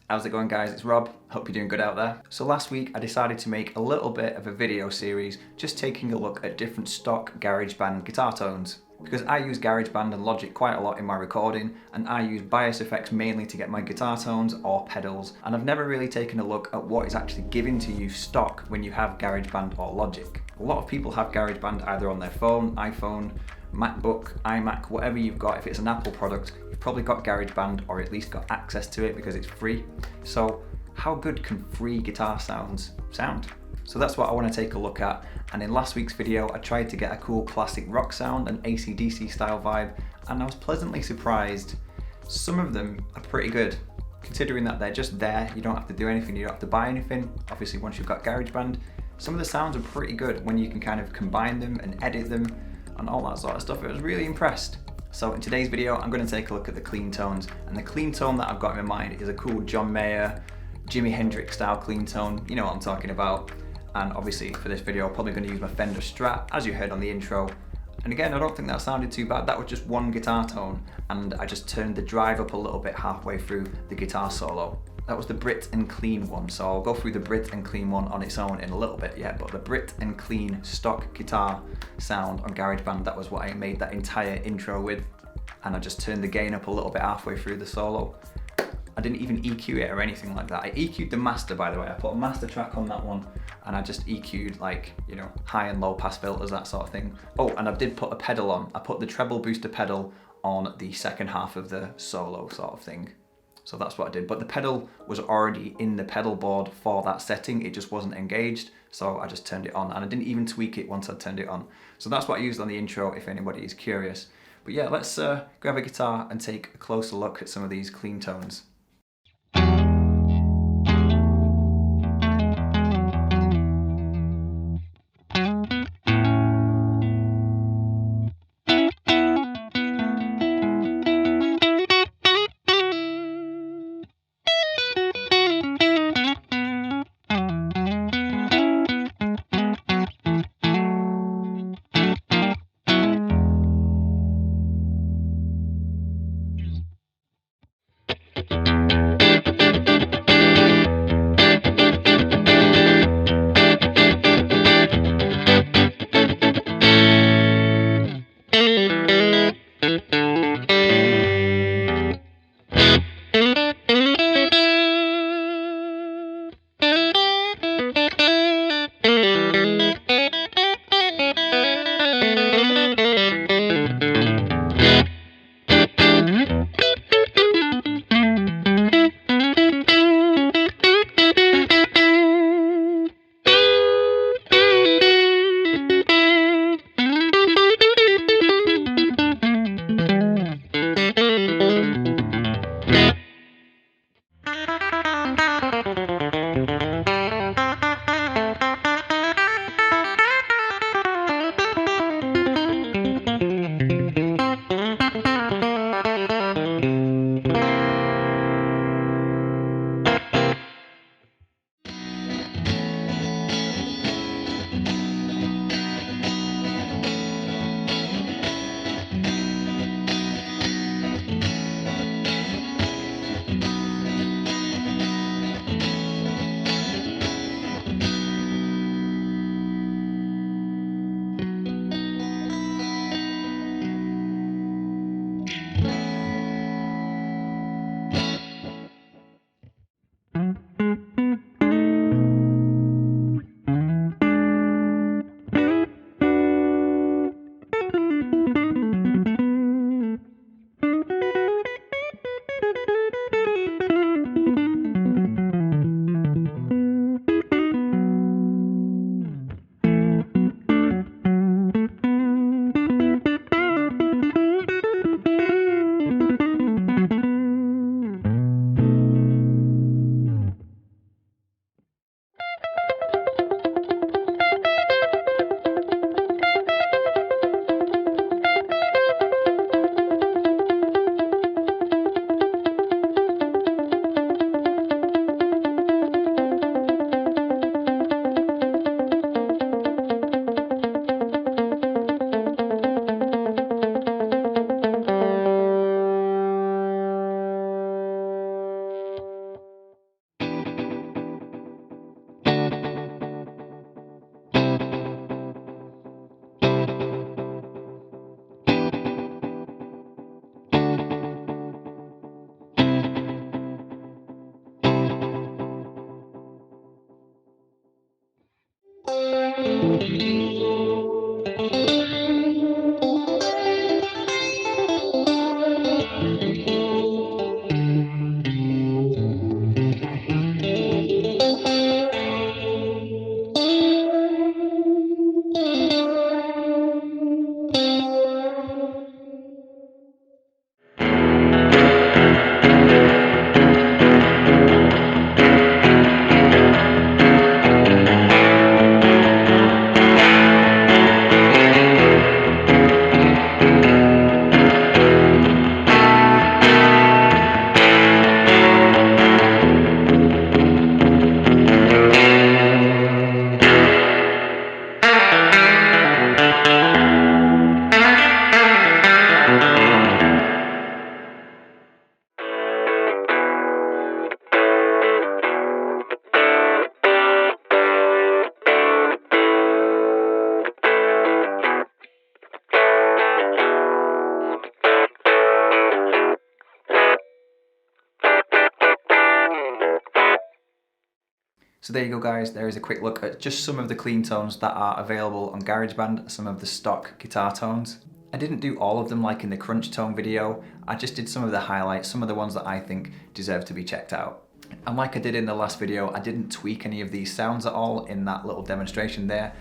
How's it going, guys? It's Rob. Hope you're doing good out there. So last week I decided to make a little bit of a video series just taking a look at different stock GarageBand guitar tones. Because I use GarageBand and Logic quite a lot in my recording, and I use bias effects mainly to get my guitar tones or pedals, and I've never really taken a look at what is actually given to you stock when you have GarageBand or Logic. A lot of people have GarageBand either on their phone, iPhone, MacBook, iMac, whatever you've got. If it's an Apple product, you've probably got GarageBand or at least got access to it because it's free. So how good can free guitar sounds sound? So that's what I want to take a look at, and in last week's video I tried to get a cool classic rock sound, an AC/DC style vibe, and I was pleasantly surprised. Some of them are pretty good, considering that they're just there, you don't have to do anything, you don't have to buy anything, obviously once you've got GarageBand. Some of the sounds are pretty good when you can kind of combine them and edit them and all that sort of stuff. I was really impressed. So in today's video I'm going to take a look at the clean tones, and the clean tone that I've got in my mind is a cool John Mayer, Jimi Hendrix style clean tone, you know what I'm talking about. And obviously for this video I'm probably going to use my Fender Strat, as you heard on the intro. And again, I don't think that sounded too bad. That was just one guitar tone, and I just turned the drive up a little bit halfway through the guitar solo. That was the Brit and Clean one, so I'll go through the Brit and Clean one on its own in a little bit, but the Brit and Clean stock guitar sound on GarageBand, that was what I made that entire intro with, and I just turned the gain up a little bit halfway through the solo. I didn't even EQ it or anything like that. I EQ'd the master, by the way. I put a master track on that one, and I just EQ'd, like, you know, high and low pass filters, that sort of thing. Oh, and I did put a pedal on. I put the treble booster pedal on the second half of the solo sort of thing. So that's what I did. But the pedal was already in the pedal board for that setting. It just wasn't engaged, so I just turned it on, and I didn't even tweak it once I turned it on. So that's what I used on the intro, if anybody is curious. But yeah, let's grab a guitar and take a closer look at some of these clean tones. So there you go guys, there is a quick look at just some of the clean tones that are available on GarageBand, some of the stock guitar tones. I didn't do all of them like in the crunch tone video, I just did some of the highlights, some of the ones that I think deserve to be checked out. And like I did in the last video, I didn't tweak any of these sounds at all in that little demonstration there.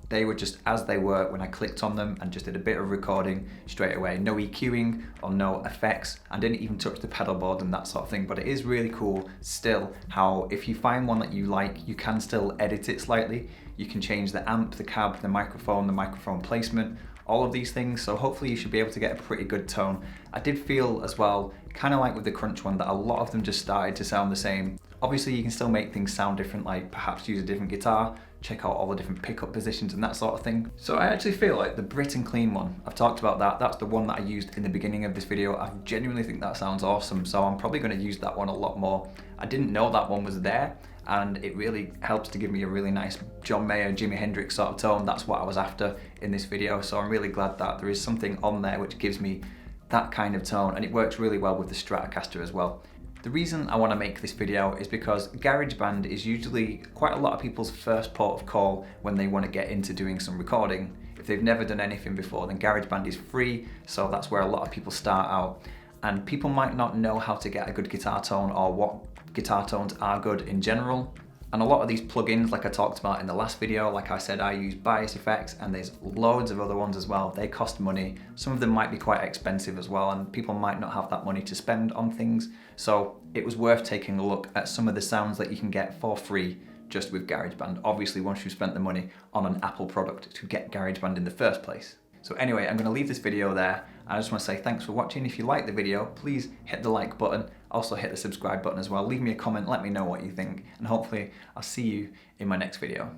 They were just as they were when I clicked on them and just did a bit of recording straight away. No EQing or no effects. I didn't even touch the pedal board and that sort of thing, but it is really cool still how if you find one that you like, you can still edit it slightly. You can change the amp, the cab, the microphone placement, all of these things. So hopefully you should be able to get a pretty good tone. I did feel as well, kind of like with the crunch one, that a lot of them just started to sound the same. Obviously you can still make things sound different, like perhaps use a different guitar, check out all the different pickup positions and that sort of thing. So I actually feel like the Brit Clean one, I've talked about that, that's the one that I used in the beginning of this video. I genuinely think that sounds awesome, so I'm probably going to use that one a lot more. I didn't know that one was there, and it really helps to give me a really nice John Mayer, Jimi Hendrix sort of tone. That's what I was after in this video, so I'm really glad that there is something on there which gives me that kind of tone, and it works really well with the Stratocaster as well. The reason I want to make this video is because GarageBand is usually quite a lot of people's first port of call when they want to get into doing some recording. If they've never done anything before, then GarageBand is free, so that's where a lot of people start out. And people might not know how to get a good guitar tone or what guitar tones are good in general. And a lot of these plugins, like I talked about in the last video, like I said, I use bias effects, and there's loads of other ones as well. They cost money. Some of them might be quite expensive as well, and people might not have that money to spend on things. So it was worth taking a look at some of the sounds that you can get for free just with GarageBand. Obviously, once you've spent the money on an Apple product to get GarageBand in the first place. So anyway, I'm going to leave this video there. I just want to say thanks for watching. If you like the video, please hit the like button. Also hit the subscribe button as well. Leave me a comment, let me know what you think, and hopefully I'll see you in my next video.